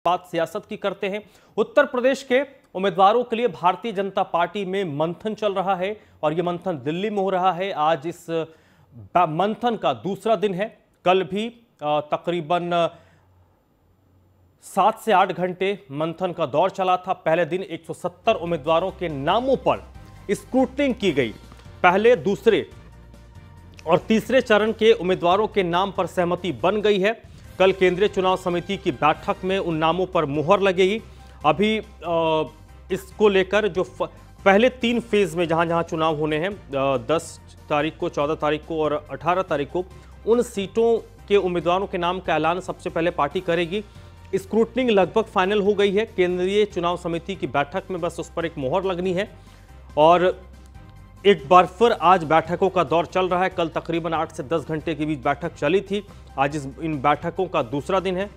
बात सियासत की करते हैं। उत्तर प्रदेश के उम्मीदवारों के लिए भारतीय जनता पार्टी में मंथन चल रहा है और यह मंथन दिल्ली में हो रहा है। आज इस मंथन का दूसरा दिन है। कल भी तकरीबन 7 से 8 घंटे मंथन का दौर चला था। पहले दिन 170 उम्मीदवारों के नामों पर स्क्रूटनिंग की गई। पहले, दूसरे और तीसरे चरण के उम्मीदवारों के नाम पर सहमति बन गई है। कल केंद्रीय चुनाव समिति की बैठक में उन नामों पर मुहर लगेगी। अभी इसको लेकर जो पहले 3 फेज में जहां चुनाव होने हैं, 10 तारीख को, 14 तारीख को और 18 तारीख को, उन सीटों के उम्मीदवारों के नाम का ऐलान सबसे पहले पार्टी करेगी। स्क्रूटनिंग लगभग फाइनल हो गई है। केंद्रीय चुनाव समिति की बैठक में बस उस पर एक मुहर लगनी है और एक बार फिर आज बैठकों का दौर चल रहा है। कल तकरीबन 8 से 10 घंटे के बीच बैठक चली थी। आज इन बैठकों का दूसरा दिन है।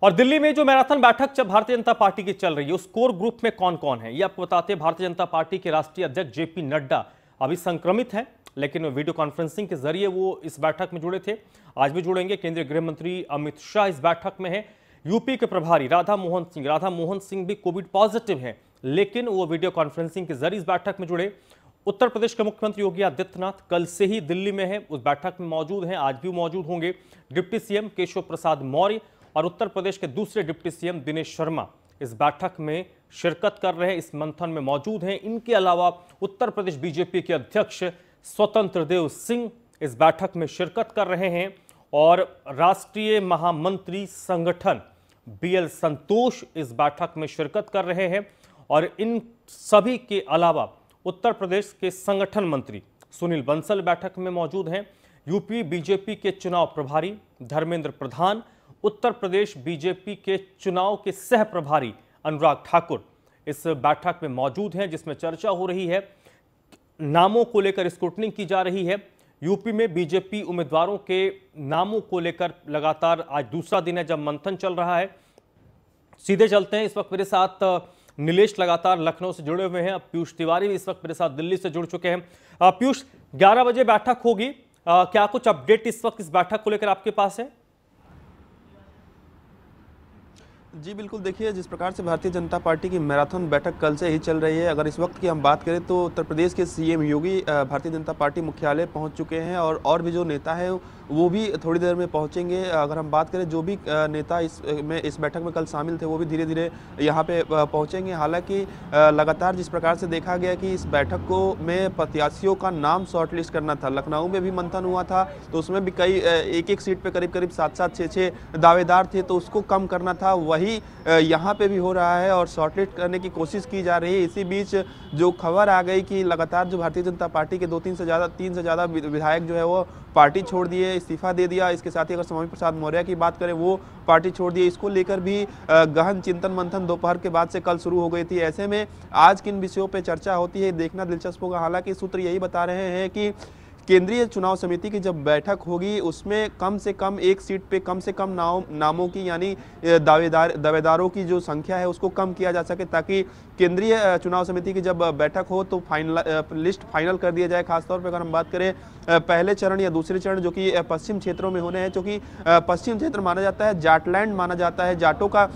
और दिल्ली में जो मैराथन बैठक जब भारतीय जनता पार्टी की चल रही है, उस कोर ग्रुप में कौन कौन है ये आपको बताते हैं। भारतीय जनता पार्टी के राष्ट्रीय अध्यक्ष जेपी नड्डा अभी संक्रमित हैं, लेकिन वीडियो कॉन्फ्रेंसिंग के जरिए वो इस बैठक में जुड़े थे। आज भी जुड़ेंगे। केंद्रीय गृह मंत्री अमित शाह इस बैठक में है। यूपी के प्रभारी राधा मोहन सिंह भी कोविड पॉजिटिव हैं, लेकिन वो वीडियो कॉन्फ्रेंसिंग के जरिए इस बैठक में जुड़े। उत्तर प्रदेश के मुख्यमंत्री योगी आदित्यनाथ कल से ही दिल्ली में है, उस बैठक में मौजूद हैं। आज भी मौजूद होंगे। डिप्टी सीएम केशव प्रसाद मौर्य और उत्तर प्रदेश के दूसरे डिप्टी सीएम दिनेश शर्मा इस बैठक में शिरकत कर रहे हैं, इस मंथन में मौजूद हैं। इनके अलावा उत्तर प्रदेश बीजेपी के अध्यक्ष स्वतंत्र देव सिंह इस बैठक में शिरकत कर रहे हैं और राष्ट्रीय महामंत्री संगठन बीएल संतोष इस बैठक में शिरकत कर रहे हैं। और इन सभी के अलावा उत्तर प्रदेश के संगठन मंत्री सुनील बंसल बैठक में मौजूद हैं। यूपी बीजेपी के चुनाव प्रभारी धर्मेंद्र प्रधान, उत्तर प्रदेश बीजेपी के चुनाव के सह प्रभारी अनुराग ठाकुर इस बैठक में मौजूद हैं, जिसमें चर्चा हो रही है, नामों को लेकर स्क्रूटनिंग की जा रही है। यूपी में बीजेपी उम्मीदवारों के नामों को लेकर लगातार आज दूसरा दिन है जब मंथन चल रहा है। सीधे चलते हैं। इस वक्त मेरे साथ नीलेश लगातार लखनऊ से जुड़े हुए हैं। अब पीयूष तिवारी भी इस वक्त मेरे साथ दिल्ली से जुड़ चुके हैं। पीयूष, 11 बजे बैठक होगी, क्या कुछ अपडेट इस वक्त इस बैठक को लेकर आपके पास है? जी बिल्कुल, देखिए जिस प्रकार से भारतीय जनता पार्टी की मैराथन बैठक कल से ही चल रही है, अगर इस वक्त की हम बात करें तो उत्तर प्रदेश के सीएम योगी भारतीय जनता पार्टी मुख्यालय पहुंच चुके हैं और भी जो नेता है वो भी थोड़ी देर में पहुंचेंगे। अगर हम बात करें जो भी नेता इस बैठक में कल शामिल थे वो भी धीरे धीरे यहां पे पहुंचेंगे। हालांकि लगातार जिस प्रकार से देखा गया कि इस बैठक को में प्रत्याशियों का नाम शॉर्टलिस्ट करना था, लखनऊ में भी मंथन हुआ था तो उसमें भी कई एक सीट पे करीब 7-7, 6-6 दावेदार थे, तो उसको कम करना था। वही यहाँ पे भी हो रहा है और शॉर्टलिस्ट करने की कोशिश की जा रही है। इसी बीच जो खबर आ गई कि लगातार जो भारतीय जनता पार्टी के 3 से ज़्यादा विधायक जो है वो पार्टी छोड़ दिए, इस्तीफा दे दिया। इसके साथ ही अगर स्वामी प्रसाद मौर्य की बात करें वो पार्टी छोड़ दिए। इसको लेकर भी गहन चिंतन मंथन दोपहर के बाद से कल शुरू हो गई थी। ऐसे में आज किन विषयों पर चर्चा होती है देखना दिलचस्प होगा। हालांकि सूत्र यही बता रहे हैं कि केंद्रीय चुनाव समिति की जब बैठक होगी उसमें कम से कम एक सीट पे कम से कम नामों की यानी दावेदारों की जो संख्या है उसको कम किया जा सके, ताकि केंद्रीय चुनाव समिति की जब बैठक हो तो लिस्ट फाइनल कर दिया जाए। खासतौर पर अगर हम बात करें पहले चरण या दूसरे चरण जो कि पश्चिम क्षेत्रों में होने हैं, क्योंकि पश्चिम क्षेत्र माना जाता है, जाटलैंड माना जाता है, जाटों का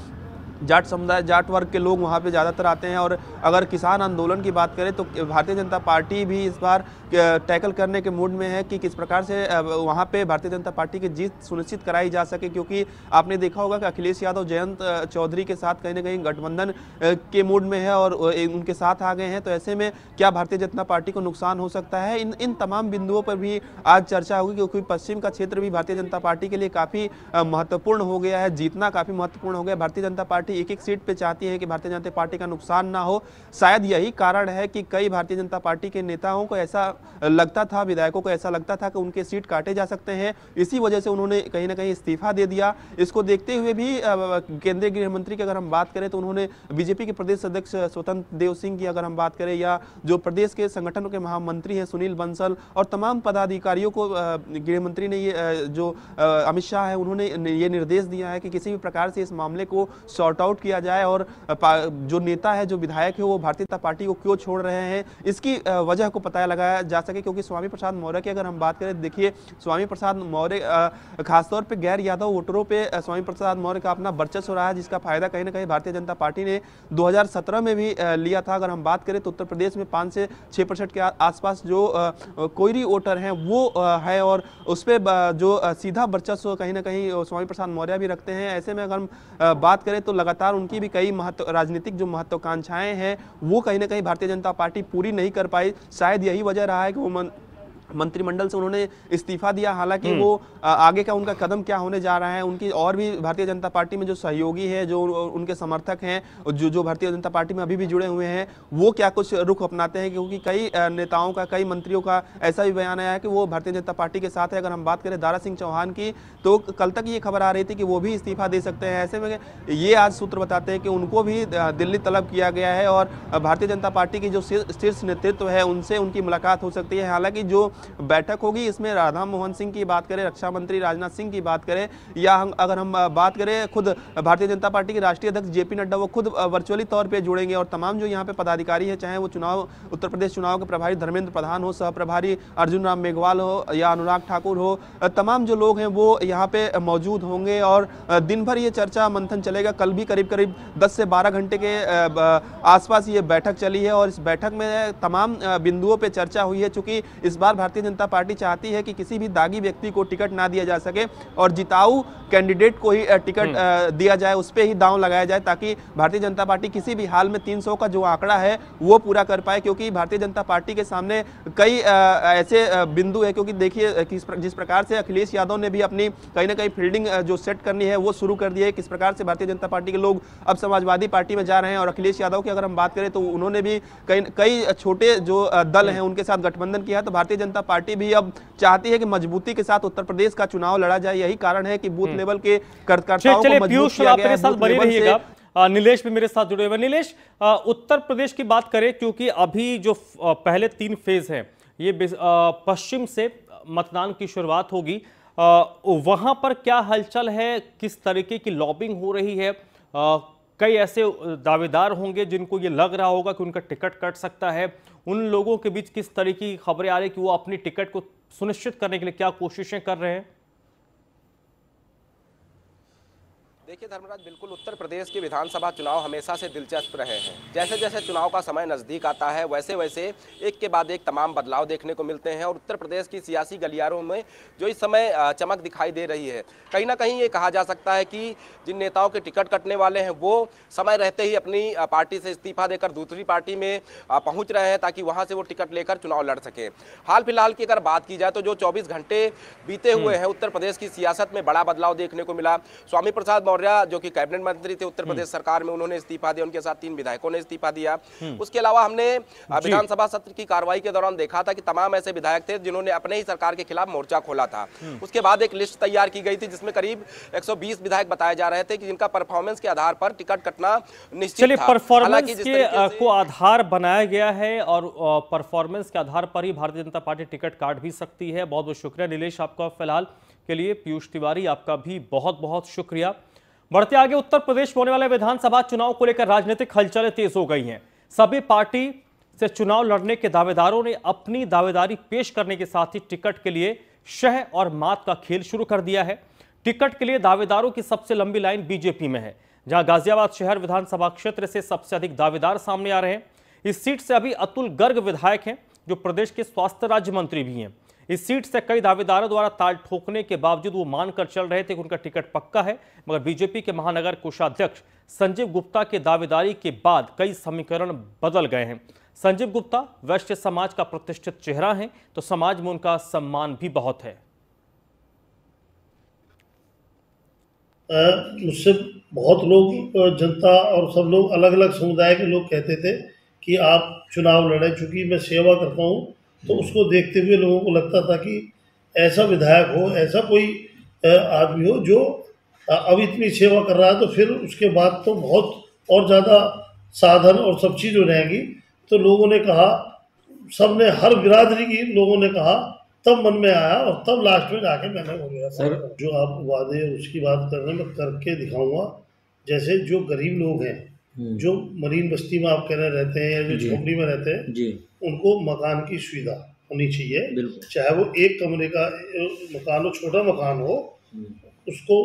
जाट समुदाय, जाट वर्ग के लोग वहाँ पे ज़्यादातर आते हैं। और अगर किसान आंदोलन की बात करें तो भारतीय जनता पार्टी भी इस बार टैकल करने के मूड में है कि किस प्रकार से वहाँ पे भारतीय जनता पार्टी की जीत सुनिश्चित कराई जा सके, क्योंकि आपने देखा होगा कि अखिलेश यादव जयंत चौधरी के साथ कहीं ना कहीं गठबंधन के मूड में है और उनके साथ आ गए हैं। तो ऐसे में क्या भारतीय जनता पार्टी को नुकसान हो सकता है, इन तमाम बिंदुओं पर भी आज चर्चा होगी, क्योंकि पश्चिम का क्षेत्र भी भारतीय जनता पार्टी के लिए काफ़ी महत्वपूर्ण हो गया है, जीतना काफ़ी महत्वपूर्ण हो गया। भारतीय जनता पार्टी एक सीट पे चाहती है कि भारतीय जनता पार्टी का नुकसान ना हो। शायद यही कारण है कि कई भारतीय जनता पार्टी के नेताओं को ऐसा लगता था, विधायकों को ऐसा लगता था कि उनके सीट काटे जा सकते हैं, इसी वजह से उन्होंने कहीं ना कहीं इस्तीफा दे दिया। इसको देखते हुए भी केंद्रीय गृह मंत्री की अगर हम बात करें तो उन्होंने बीजेपी के प्रदेश अध्यक्ष स्वतंत्र देव सिंह की अगर हम बात करें या जो प्रदेश के संगठनों के महामंत्री हैं सुनील बंसल और तमाम पदाधिकारियों को गृह मंत्री ने ये जो अमित शाह है उन्होंने ये निर्देश दिया है कि किसी भी प्रकार से इस मामले को सॉर्ट आउट किया जाए और जो नेता है, जो विधायक है, वो भारतीय जनता पार्टी को क्यों छोड़ रहे हैं, इसकी वजह को पता लगाया जा सके। क्योंकि स्वामी प्रसाद मौर्य की अगर हम बात करें, देखिए स्वामी प्रसाद मौर्य खासतौर पे गैर यादव वोटरों पे स्वामी प्रसाद मौर्य का अपना वर्चस्व रहा है, जिसका फायदा कहीं ना कहीं भारतीय जनता पार्टी ने 2017 में भी लिया था। अगर हम बात करें तो उत्तर प्रदेश में 5 से 6% के आसपास जो कोयरी वोटर हैं वो है, और उस पर जो सीधा वर्चस्व कहीं ना कहीं स्वामी प्रसाद मौर्य भी रखते हैं। ऐसे में अगर हम बात करें तो लगातार उनकी भी कई राजनीतिक जो महत्वाकांक्षाएं हैं वो कहीं ना कहीं भारतीय जनता पार्टी पूरी नहीं कर पाई। शायद यही वजह रहा है कि वो मंत्रिमंडल से उन्होंने इस्तीफा दिया। हालांकि वो आगे का उनका कदम क्या होने जा रहा है, उनकी और भी भारतीय जनता पार्टी में जो सहयोगी है, जो उनके समर्थक हैं, जो भारतीय जनता पार्टी में अभी भी जुड़े हुए हैं, वो क्या कुछ रुख अपनाते हैं। क्योंकि कई नेताओं का, कई मंत्रियों का ऐसा भी बयान आया है कि वो भारतीय जनता पार्टी के साथ है। अगर हम बात करें दारा सिंह चौहान की, तो कल तक ये खबर आ रही थी कि वो भी इस्तीफा दे सकते हैं। ऐसे में ये आज सूत्र बताते हैं कि उनको भी दिल्ली तलब किया गया है और भारतीय जनता पार्टी की जो शीर्ष नेतृत्व है उनसे उनकी मुलाकात हो सकती है। हालांकि जो बैठक होगी इसमें राधा मोहन सिंह की बात करें, रक्षा मंत्री राजनाथ सिंह की बात करें, या अगर हम बात करें खुद भारतीय जनता पार्टी के राष्ट्रीय अध्यक्ष जेपी नड्डा, वो खुद वर्चुअली तौर पे जुड़ेंगे। और तमाम जो यहाँ पे पदाधिकारी है, चाहे वो उत्तर प्रदेश चुनाव के प्रभारी धर्मेंद्र प्रधान हो, सह प्रभारी अर्जुन राम मेघवाल हो या अनुराग ठाकुर हो, तमाम जो लोग हैं वो यहाँ पे मौजूद होंगे और दिन भर ये चर्चा मंथन चलेगा। कल भी करीब करीब 10 से 12 घंटे के आसपास ये बैठक चली है और इस बैठक में तमाम बिंदुओं पे चर्चा हुई है। चूंकि इस बार भारतीय जनता पार्टी चाहती है कि किसी भी दागी व्यक्ति को टिकट ना दिया जा सके और जिताऊ कैंडिडेट को ही टिकट दिया जाए, उस पर ही दांव लगाया जाए, ताकि भारतीय जनता पार्टी किसी भी हाल में 300 का जो आंकड़ा है वो पूरा कर पाए। क्योंकि भारतीय जनता पार्टी के सामने कई ऐसे बिंदु है। क्योंकि देखिए जिस प्रकार से अखिलेश यादव ने भी अपनी कहीं ना कहीं फील्डिंग जो सेट करनी है वो शुरू कर दी है, किस प्रकार से भारतीय जनता पार्टी के लोग अब समाजवादी पार्टी में जा रहे हैं। और अखिलेश यादव की अगर हम बात करें तो उन्होंने भी कई छोटे जो दल हैं उनके साथ गठबंधन किया। तो भारतीय जनता पार्टी भी अब चाहती है कि मजबूती के साथ उत्तर प्रदेश का चुनाव लड़ा जाए। यही कारण है कि बूथ लेवल के कार्यकर्ताओं को मजबूत किया गया है। नीलेश भी मेरे साथ जुड़े हुए। नीलेश, उत्तर प्रदेश की बात करें, क्योंकि अभी जो पहले 3 फेज हैं, ये पश्चिम से मतदान की शुरुआत होगी, वहां पर क्या हलचल है, किस तरीके की लॉबिंग हो रही है? कई ऐसे दावेदार होंगे जिनको ये लग रहा होगा कि उनका टिकट कट सकता है, उन लोगों के बीच किस तरीके की खबरें आ रही कि वो अपनी टिकट को सुनिश्चित करने के लिए क्या कोशिशें कर रहे हैं? देखिए धर्मराज, बिल्कुल उत्तर प्रदेश के विधानसभा चुनाव हमेशा से दिलचस्प रहे हैं। जैसे जैसे चुनाव का समय नज़दीक आता है वैसे वैसे एक के बाद एक तमाम बदलाव देखने को मिलते हैं और उत्तर प्रदेश की सियासी गलियारों में जो इस समय चमक दिखाई दे रही है, कहीं ना कहीं ये कहा जा सकता है कि जिन नेताओं के टिकट कटने वाले हैं वो समय रहते ही अपनी पार्टी से इस्तीफा देकर दूसरी पार्टी में पहुँच रहे हैं ताकि वहाँ से वो टिकट लेकर चुनाव लड़ सकें। हाल फिलहाल की अगर बात की जाए तो जो 24 घंटे बीते हुए हैं उत्तर प्रदेश की सियासत में बड़ा बदलाव देखने को मिला। स्वामी प्रसाद मौर्य जो कि कैबिनेट मंत्री थे उत्तर प्रदेश सरकार में, उन्होंने इस्तीफा दिया, उनके साथ 3 विधायकों ने इस्तीफा दिया। उसके अलावा हमने विधानसभा सत्र की कार्रवाई के दौरान देखा था कि तमाम ऐसे विधायक थे जिन्होंने अपने ही सरकार के खिलाफ मोर्चा खोला था। उसके बाद एक लिस्ट तैयार की गई थी जिसमें करीब 120 विधायक बताए जा रहे थे कि जिनका परफॉर्मेंस के आधार पर टिकट कटना निश्चित था। चलिए, परफॉर्मेंस को आधार बनाया गया है और परफॉर्मेंस के आधार पर ही भारतीय जनता पार्टी टिकट काट भी सकती है। बहुत बहुत शुक्रिया नीलेश आपका फिलहाल के लिए। पीयूष तिवारी आपका भी बहुत बहुत शुक्रिया। बढ़ते आगे, उत्तर प्रदेश में होने वाले विधानसभा चुनाव को लेकर राजनीतिक हलचलें तेज हो गई हैं। सभी पार्टी से चुनाव लड़ने के दावेदारों ने अपनी दावेदारी पेश करने के साथ ही टिकट के लिए शह और मात का खेल शुरू कर दिया है। टिकट के लिए दावेदारों की सबसे लंबी लाइन बीजेपी में है, जहां गाजियाबाद शहर विधानसभा क्षेत्र से सबसे अधिक दावेदार सामने आ रहे हैं। इस सीट से अभी अतुल गर्ग विधायक हैं, जो प्रदेश के स्वास्थ्य राज्य मंत्री भी हैं। इस सीट से कई दावेदारों द्वारा ताल ठोकने के बावजूद वो मानकर चल रहे थे कि उनका टिकट पक्का है, मगर बीजेपी के महानगर कोषाध्यक्ष संजीव गुप्ता के दावेदारी के बाद कई समीकरण बदल गए हैं। संजीव गुप्ता वैश्य समाज का प्रतिष्ठित चेहरा है, तो समाज में उनका सम्मान भी बहुत है। मुझसे बहुत लोग, जनता और सब लोग, अलग अलग समुदाय के लोग कहते थे कि आप चुनाव लड़ें। चूंकि मैं सेवा करता हूँ तो उसको देखते हुए लोगों को लगता था कि ऐसा विधायक हो, ऐसा कोई आदमी हो जो अब इतनी सेवा कर रहा है, तो फिर उसके बाद तो बहुत और ज़्यादा साधन और सब चीज़ हो रहेंगी। तो लोगों ने कहा, सब ने, हर बिरादरी की लोगों ने कहा, तब मन में आया और तब लास्ट में जाके मैंने हो गया। सर जो आप वादे उसकी बात कर रहे हैं, मैं करके दिखाऊंगा। जैसे जो गरीब लोग हैं, जो मरीन बस्ती में आप कह रहे रहते हैं या जो जी। झोपड़ी में रहते हैं, जी उनको मकान की सुविधा होनी चाहिए। बिल्कुल। चाहे वो एक कमरे का मकान हो, छोटा मकान हो, उसको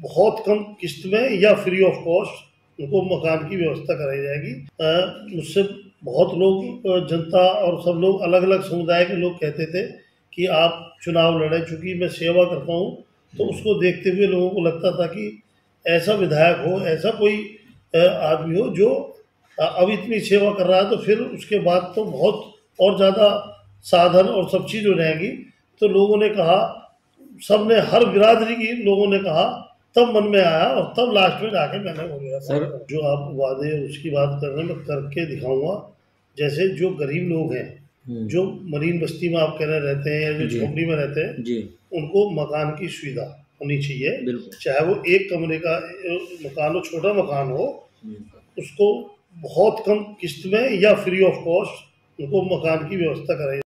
बहुत कम किस्त में या फ्री ऑफ कॉस्ट उनको मकान की व्यवस्था कराई जाएगी। मुझसे बहुत लोग जनता और सब लोग अलग अलग समुदाय के लोग कहते थे कि आप चुनाव लड़ें, चूँकि मैं सेवा करता हूँ तो उसको देखते हुए लोगों को लगता था कि ऐसा विधायक हो, ऐसा कोई आदमी हो जो अब इतनी सेवा कर रहा है तो फिर उसके बाद तो बहुत और ज़्यादा साधन और सब चीज़ हो जाएंगी। तो लोगों ने कहा, सबने हर बिरादरी की लोगों ने कहा, तब मन में आया और तब लास्ट में जाके मैंने हो गया सर जो आप वादे उसकी बात कर रहे हैं मैं करके दिखाऊंगा। जैसे जो गरीब लोग हैं, जो मरीन बस्ती में आप कह रहे रहते हैं या जो जी। झोपड़ी में रहते हैं, जी उनको मकान की सुविधा होनी चाहिए। बिल्कुल। चाहे वो एक कमरे का मकान हो, छोटा मकान हो, उसको बहुत कम किस्त में या फ्री ऑफ कॉस्ट उनको मकान की व्यवस्था कराई।